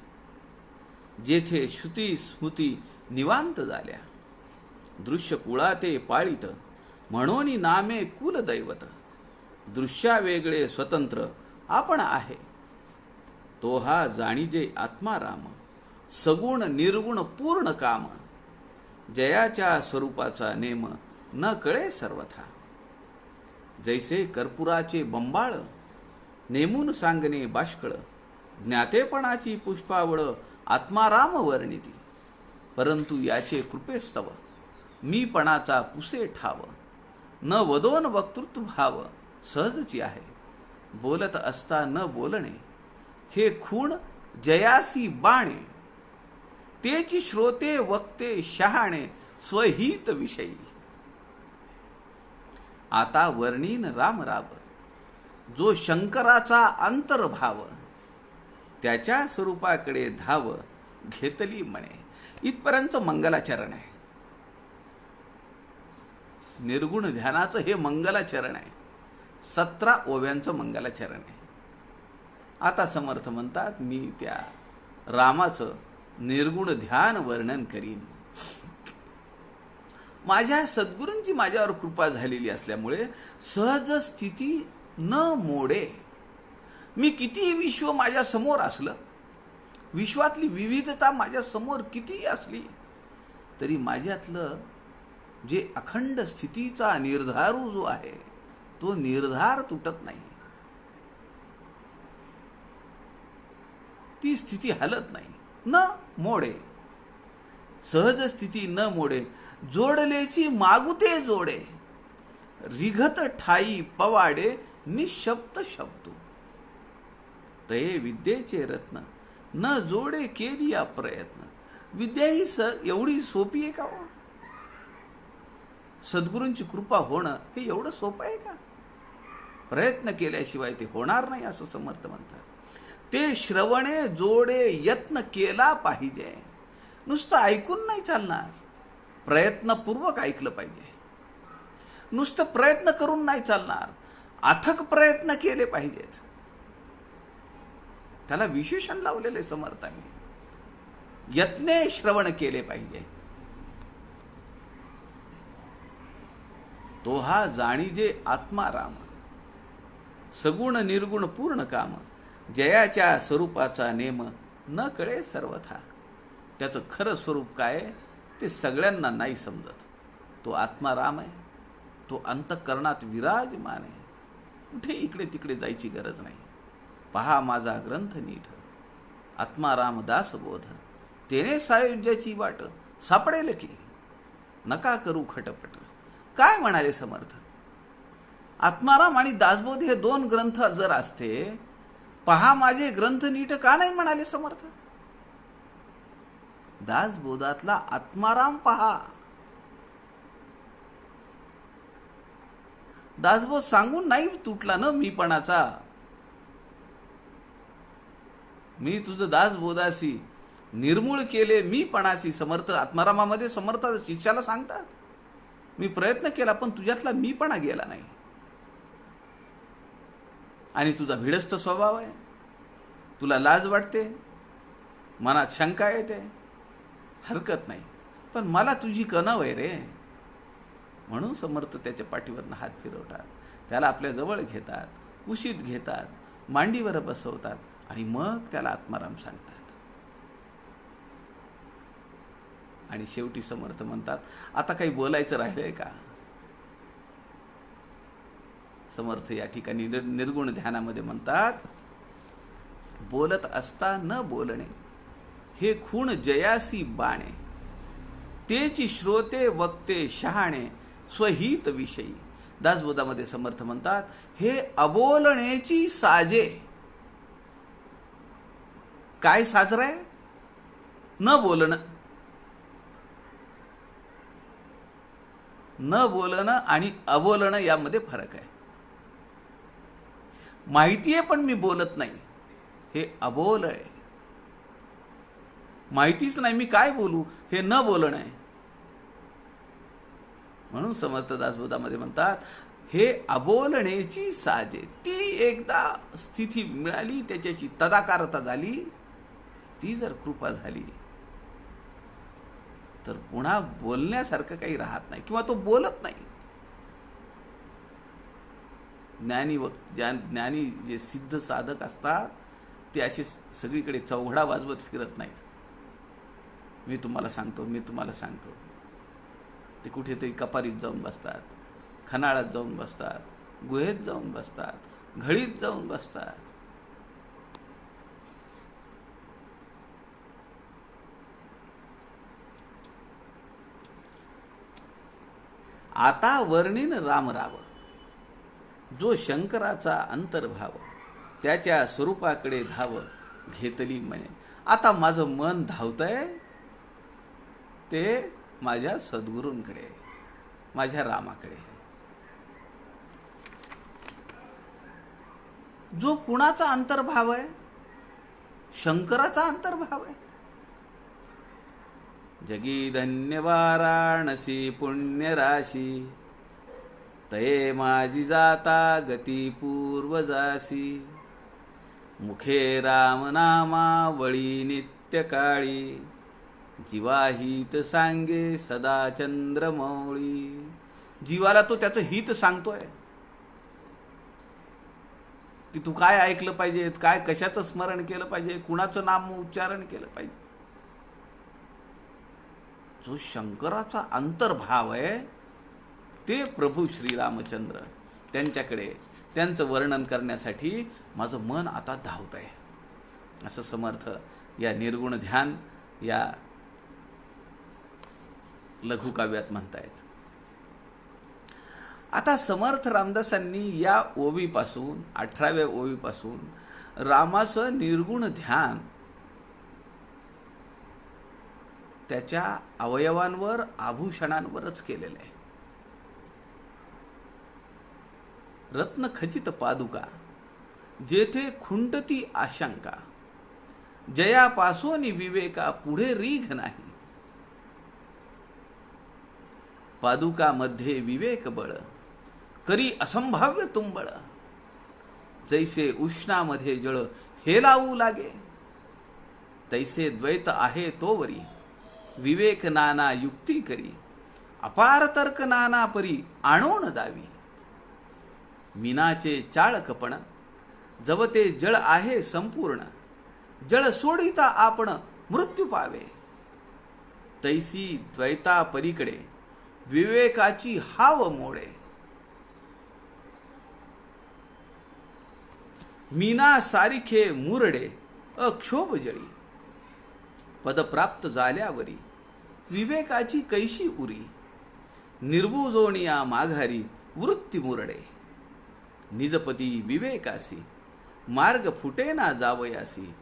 जेथे श्रुती स्मृती निवांत झाल्या. दृश्य कुळाते पाळीत, म्हणून नामे कुलदैवत. दृश्या वेगळे स्वतंत्र आपण आहे. तो हा जाणीजे आत्माराम, सगुण निर्गुण पूर्ण काम. जयाच्या स्वरूपाचा नेम न कळे सर्वथा. जैसे कर्पुराचे बंबाळ, नेमून सांगणे बाष्कळ. ज्ञातेपणाची पुष्पावळ आत्माराम वर्णिती. परंतु याचे कृपेस्तव, मीपणाचा पुसे ठाव. न वदोन वक्तृत्व भाव, सहजची आहे. बोलत असता न बोलणे, हे खूण जयासी बाणे. तेची श्रोते वक्ते शहाणे, स्वहित विषयी. आता वर्णीन राम राव, जो शंकराचा अंतर्भाव. त्याच्या स्वरूपाकडे धाव, घेतली म्हणे. इथपर्यंत मंगलाचरण आहे. निर्गुण ध्यानाचं हे मंगलाचरण आहे. 17 ओव्यांचं मंगलाचरण आहे. आता समर्थ म्हणतात, मी त्या रामाचं निर्गुण ध्यान वर्णन करीन. माझ्या सद्गुरूंची माझ्यावर कृपा झालेली असल्यामुळे सहज स्थिती न मोडे. मी किती विश्व माझ्या समोर असलं, विश्वातली विविधता माझ्या समोर किती असली, तरी माझ्यातलं जे अखंड स्थितीचा निर्धारू जो आहे, तो निर्धार तुटत नाही. ती स्थिती हलत नाही. न मोडे, सहज स्थिती न मोडे, जोडलेची मागुते जोडे, रिघत ठाई पवाडे, निशब्द शब्दो. तये विद्येचे रत्न, न जोडे केलिया प्रयत्न. विद्या ही एवढी सोपी आहे का हो? सद्गुरूंची कृपा होणं हे एवढं सोपं आहे का? प्रयत्न केल्याशिवाय ते होणार नाही, असं समर्थ म्हणतात. ते श्रवणे जोडे यत्न केला पाहिजे. नुसतं ऐकून नाही चालणार, प्रयत्नपूर्वक ऐकलं पाहिजे. नुसतं प्रयत्न करून नाही चालणार, अथक प्रयत्न केले पाहिजेत. त्याला विशेषण लावलेले समर्थांनी. यत्ने श्रवण केले पाहिजे. तो हा जाणीजे आत्माराम, सगुण निर्गुण पूर्ण काम. जयाच्या स्वरूपाचा नेम न कळे सर्वथा. त्याचं खरं स्वरूप काय ते सगळ्यांना नाही समजत. तो आत्माराम आहे, तो अंतःकरणात विराजमान आहे. कुठे इकडे तिकडे जायची गरज नाही. पहा माझा ग्रंथ नीठ, आत्माराम दास बोध. तेने सायुज्याची वाट, सापडेल की नका करू खटपट. काय म्हणाले समर्थ? आत्माराम आणि दासबोध हे 2 ग्रंथ जर असते, पहा माझे ग्रंथ नीट का नाही म्हणाले समर्थ? दासबोधातला आत्माराम पहा. दासबोध सांगून नाही तुटला ना मीपणाचा. मी तुझं दासबोधाशी निर्मूळ केले मीपणाशी. समर्थ आत्मारामामध्ये समर्थ शिष्याला सांगतात, मी प्रयत्न केला पण तुझ्यातला मीपणा गेला नाही. आणि तुझा भिडस्त स्वभाव आहे, तुला लाज वाटते, मनात शंका येते, हरकत नाही, पण मला तुझी कणव आहे रे. म्हणून समर्थ त्याच्या पाठीवरनं हात फिरवतात, त्याला आपल्या जवळ घेतात, कुशीत घेतात, मांडीवर बसवतात आणि मग त्याला आत्माराम सांगतात. आणि शेवटी समर्थ म्हणतात, आता काही बोलायचं राहिलंय का? समर्थ या ठिकाणी निर्गुण ध्यानामध्ये म्हणतात, बोलत असता न बोलणे, हे खूण जयासी बाणे, तेची श्रोते वक्ते शहाणे, स्वहित विषयी. दासबोधामध्ये समर्थ म्हणतात, हे अबोलण्याची साजे. काय साजरं आहे? न बोलणं. न बोलणं आणि अबोलणं यामध्ये फरक आहे. माहिती आहे पण मी बोलत नाही, हे अबोल आहे. माहितीच नाही मी काय बोलू, हे न बोलणं आहे. म्हणून समर्थ दासबोधामध्ये म्हणतात, हे अबोलण्याची साजे. ती एकदा स्थिती मिळाली, त्याच्याशी तदाकारता झाली, ती जर कृपा झाली तर पुन्हा बोलण्यासारखं काही राहत नाही, किंवा तो बोलत नाही. ज्ञानी जे सिद्ध साधक असतात ते असे सगळीकडे चौघडा वाजवत फिरत नाहीत. मी तुम्हाला सांगतो, मी तुम्हाला सांगतो. ते कुठेतरी कपारीत जाऊन बसतात, खनाळात जाऊन बसतात, गुहेत जाऊन बसतात, घळीत जाऊन बसतात. आता वर्णीन रामराव, जो शंकराचा अंतर्भाव, त्याच्या स्वरूपाकडे धाव घेतली म्हणे. आता माझं मन धावतंय ते माझ्या सद्गुरूंकडे, माझ्या रामाकडे. जो कुणाचा अंतर्भाव आहे? शंकराचा अंतर्भाव आहे. जगी धन्य वाराणसी पुण्यराशी, तये माझी जाता गती पूर्वजासी. मुखे रामनामावळी नित्यकाळी, जीवाहित सांगे सदा चंद्रमौळी. जीवाला तो त्याचं हित सांगतोय की तू काय ऐकलं पाहिजे, काय कशाचं स्मरण केलं पाहिजे, कुणाचं नाम उच्चारण केलं पाहिजे. जो शंकराचा अंतर्भाव आहे ते प्रभू श्रीरामचंद्र, त्यांच्याकडे त्यांचं वर्णन करण्यासाठी माझं मन आता धावत आहे, असं समर्थ या निर्गुण ध्यान या लघुकाव्यात म्हणतायत. आता समर्थ रामदासांनी या ओवीपासून 18व्या ओवीपासून रामाचं निर्गुण ध्यान त्याच्या अवयवांवर, आभूषणांवरच केलेलं आहे. रत्नखचित पादुका, जेथे खुंटती आशंका, जयापासोनी विवेका पुढे रीघ नाही. पादुका मध्ये विवेक बळ, करी असंभाव्य तुंबळ. जैसे उष्णामध्ये जळ हेलावू लागे, तैसे द्वैत आहे तोवरी. विवेक नाना युक्ती करी, अपार तर्क नाना परी आणून दावी. मीनाचे चाळकपण, जवते जळ आहे संपूर्ण. जळ सोडिता आपण मृत्यू पावे. तैसी द्वैता परीकडे विवेकाची हाव मोडे. मीना सारिखे मुरडे अक्षोभ जळी. पद प्राप्त झाल्यावरी विवेकाची कैशी उरी. निर्बुजोनिया माघारी वृत्ती मुरडे. निजपती विवेकासी मार्ग फुटेना जावयासी.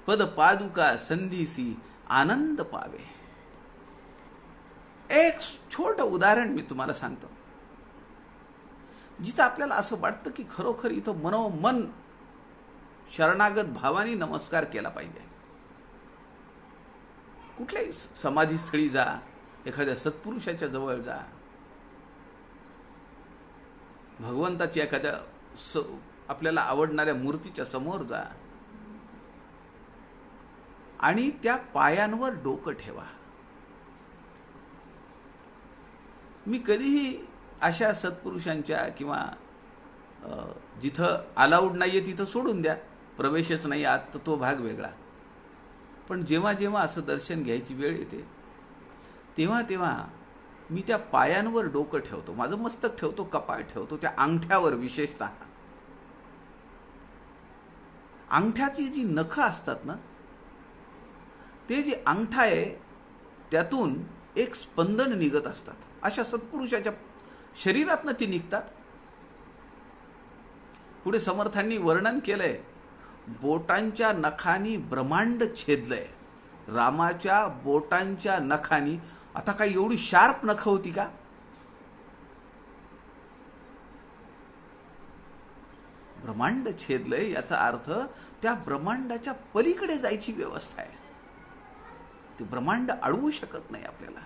पद पादुका संधीसी आनंद पावे. एक छोटं उदाहरण मी तुम्हाला सांगतो, जिथं आपल्याला असं वाटतं की खरोखर इथं मनोमन शरणागत भावानी नमस्कार केला पाहिजे. कुठल्याही समाधीस्थळी जा, एखाद्या सत्पुरुषाच्या जवळ जा, भगवंताची एखाद्या आपल्याला आवडणाऱ्या मूर्तीच्या समोर जा आणि त्या पायांवर डोकं ठेवा. मी कधीही अशा सत्पुरुषांच्या किंवा जिथं अलाउड नाही आहे तिथं सोडून द्या, प्रवेशच नाही आत, तर तो भाग वेगळा. पण जेव्हा जेव्हा असं दर्शन घ्यायची वेळ येते तेव्हा तेव्हा मी त्या पायांवर डोकं ठेवतो, माझं मस्तक ठेवतो, कपाळ ठेवतो, त्या अंगठ्यावर विशेषतः. अंगठ्याची जी नखं असतात ना, ते जे अंगठा आहे त्यातून एक स्पंदन निघत असतात. अशा सत्पुरुषाच्या शरीरातनं ती निघतात. पुढे समर्थांनी वर्णन केलंय, बोटांच्या नखांनी ब्रह्मांड छेदलंय. रामाच्या बोटांच्या नखांनी, आता काही एवढी शार्प नखं होती का? ब्रह्मांड छेदलंय याचा अर्थ त्या ब्रह्मांडाच्या पलीकडे जायची व्यवस्था आहे. ते ब्रह्मांड अडवू शकत नाही आपल्याला.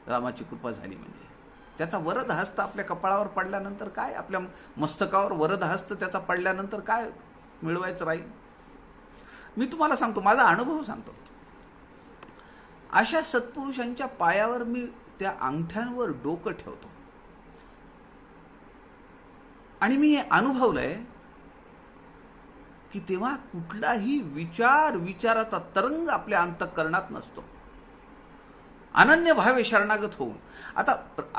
रामाची कृपा झाली म्हणजे त्याचा वरद हस्त आपल्या कपाळावर पडल्यानंतर काय, आपल्या मस्तकावर वरद हस्त त्याचा पडल्यानंतर काय मिळवायचं राहील? मी तुम्हाला सांगतो, माझा अनुभव सांगतो. अशा सत्पुरुषांच्या पायावर मी त्या अंगठ्यांवर डोकं ठेवतो आणि मी हे अनुभवलंय की तेव्हा कुठलाही विचाराचा तरंग आपल्या अंतःकरणात नसतो. अनन्य भावे शरणागत होऊन, आता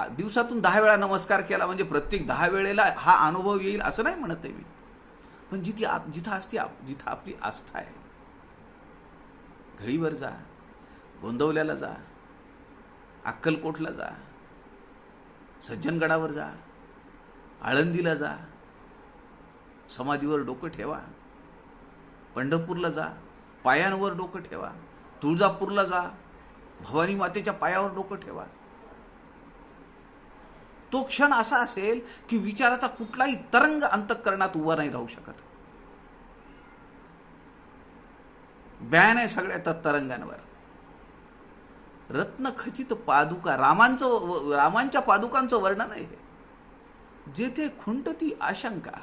दिवसातून 10 वेळा नमस्कार केला म्हणजे प्रत्येक 10 वेळेला हा अनुभव येईल असं नाही म्हणत आहे मी. पण जिथं आपली आस्था आहे, घळीवर जा, गोंदवल्याला जा, अक्कलकोटला जा, सज्जनगडावर जा, आळंदीला जा, समाधीवर डोकं ठेवा, पंढरपूरला जा, पायांवर डोकं ठेवा, तुळजापूरला जा, भवानी मातेच्या पायावर डोकं ठेवा. तो क्षण असा असेल की विचाराचा कुठलाही तरंग अंतःकरणात उभा नाही राहू शकत. बॅन आहे सगळ्या तरंगांवर. रत्नखचित पादुका, रामांच्या पादुकांचं वर्णन आहे. जेथे खुंटती आशंका,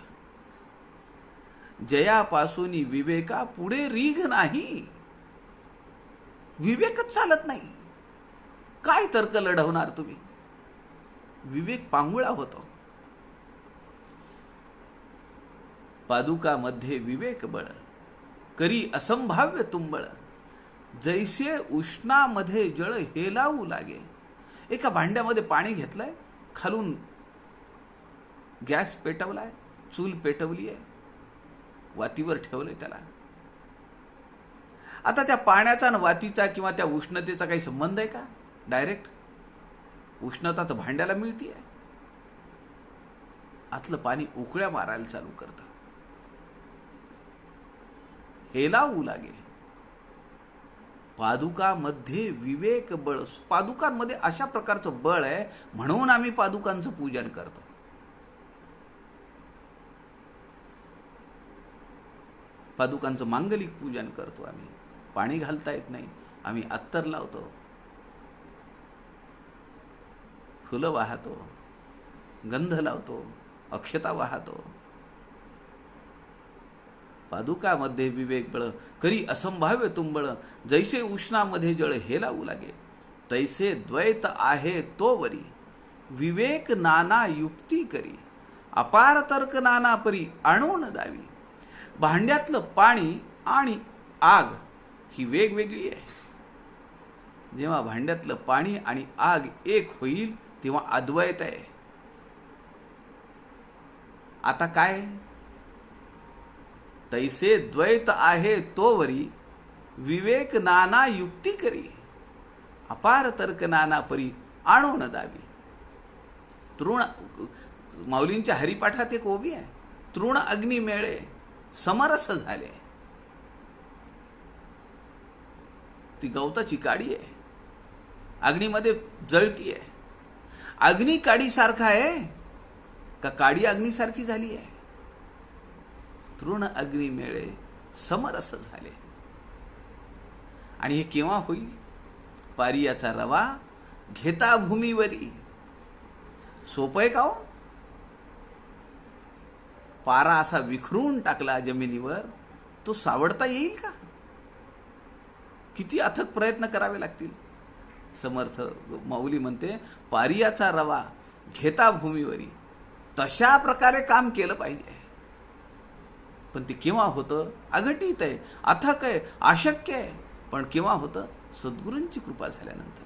जयापासून विवेका पुढे रीघ नाही. विवेकच चालत नाही, काय तर्क लढवणार तुम्ही? विवेक पांगुळा होतो. पादुकामध्ये विवेक बळ, करी असंभाव्य तुंबळ, जैसे उष्णामध्ये जळ हेलावू लागे. एका भांड्यामध्ये पाणी घेतलंय, खालून गॅस पेटवलाय, चूल पेटवली आहे, वातीवर ठेवलंय त्याला. आता त्या पाण्याचा आणि वातीचा किंवा त्या उष्णतेचा काही संबंध आहे का? डायरेक्ट उष्णता तर भांड्याला मिळतीये. आतलं पाणी उकळ्या मारायला चालू करतं, हेलावू लागे. पादुकामध्ये विवेक बळ, पादुकांमध्ये अशा प्रकारचं बळ आहे म्हणून आम्ही पादुकांचं पूजन करतो. पादुकांचं मांगलिक पूजन करतो आम्ही. पाणी घालता येत नाही, आम्ही अत्तर लावतो, फुलं वाहतो, गंध लावतो, अक्षता वाहतो. पादुकामध्ये विवेक बळ, करी असंभाव्य तुंबळ, जैसे उष्णामध्ये जळ हेलावू लागे. तैसे द्वैत आहे तो वरी, विवेक नाना युक्ती करी. अपार तर्क नाना परी, आणून दावी. भांड्यातलं पाणी आणि आग ही वेगवेगळी आहे. जेव्हा भांड्यातलं पाणी आणि आग एक होईल तेव्हा अद्वैत आहे. आता काय? तैसे द्वैत आहे तोवरी, विवेक नाना युक्ती करी. अपार तर्क नाना परी, आणून दावी. तृण, माऊलींच्या हरिपाठात एक ओवी आहे, तृण अग्नी मेळे समरस झाले. ती गवताची काडी आहे, अग्नीमध्ये जळतीये. अग्नी काडीसारखा आहे का काडी अग्नीसारखी झाली आहे? तृण अग्नी मेळे समरस झाले. आणि हे केव्हा होईल? पारियाचा रवा घेता भूमीवरी. सोपं आहे का हो? पारा असा विखरून टाकला जमिनीवर, तो सावडता येईल का? किती अथक प्रयत्न करावे लागतील. समर्थ माऊली म्हणते, पारियाचा रवा घेता भूमीवरी. तशा प्रकारे काम केलं पाहिजे. पण ते केव्हा होतं? अघटित आहे, अथक आहे, अशक्य आहे. पण केव्हा होतं? सद्गुरूंची कृपा झाल्यानंतर.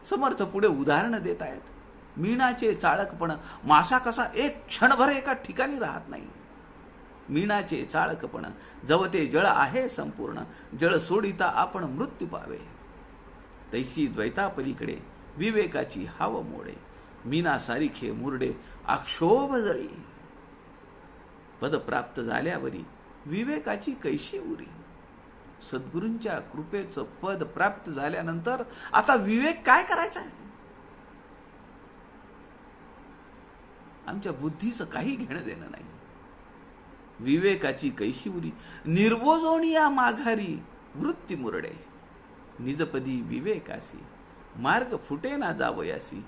समर्थ पुढे उदाहरणं देत आहेत. मीनाचे चाळकपण, मासा कसा एक क्षणभर एका ठिकाणी राहत नाही. मीनाचे चाळकपण जवते जळ आहे संपूर्ण जळ सोडिता आपण मृत्यू पावे तैसी द्वैता पलीकडे विवेकाची हाव मोडे मीना सारिखे मुरडे अक्षोभ जळी पद प्राप्त झाल्यावरी विवेकाची कैशी उरी सद्गुरूंच्या कृपेचं पद प्राप्त झाल्यानंतर आता विवेक काय करायचा आहे आमच्या बुद्धीचं काही घेणं देणं नाही विवेकाची कैशी उरी निर्बोजोनिया माघारी वृत्ती मुरडे निजपदी विवेकासी मार्ग फुटे ना जावयासी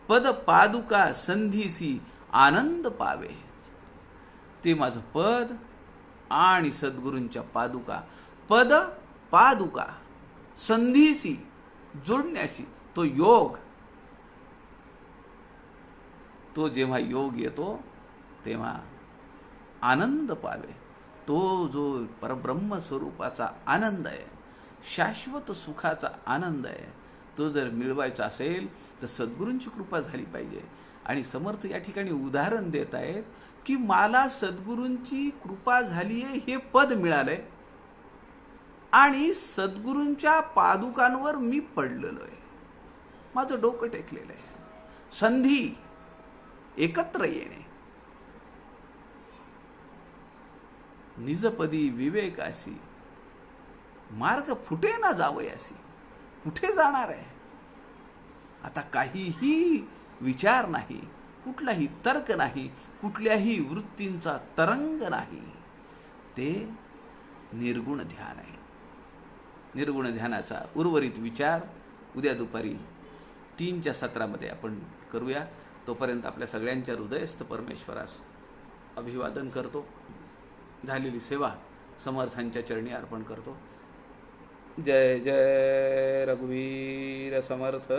पद पादुका संधीसी आनंद पावे ते माझं पद आणि सद्गुरूंच्या पादुका पद पादुका संधीसी जोडण्याशी तो योग तो जेव्हा योग येतो तेव्हा आनंद पावे तो जो परब्रह्म स्वरूपाचा आनंद आहे शाश्वत सुखाचा आनंद आहे तो जर मिळवायचा असेल तर सद्गुरूंची कृपा झाली पाहिजे आणि समर्थ या ठिकाणी उदाहरण देत आहेत की मला सद्गुरूंची कृपा झाली आहे हे पद मिळालंय आणि सद्गुरूंच्या पादुकांवर मी पडलेलो आहे माझं डोकं टेकलेलं आहे संधी एकत्र येणे निजपदी विवेकासी मार्ग फुटे ना जावयासी कुठे जाणार आहे आता काहीही विचार नाही कुठलाही तर्क नाही कुठल्याही वृत्तींचा तरंग नाही ते निर्गुण ध्यान आहे निर्गुण ध्यानाचा उर्वरित विचार उद्या दुपारी 3च्या सत्रामध्ये आपण करूया तोपर्यंत आपल्या सगळ्यांच्या हृदयस्थ परमेश्वरास अभिवादन करतो झालेली सेवा समर्थांच्या चरणी अर्पण करतो जय जय रघुवीर समर्थ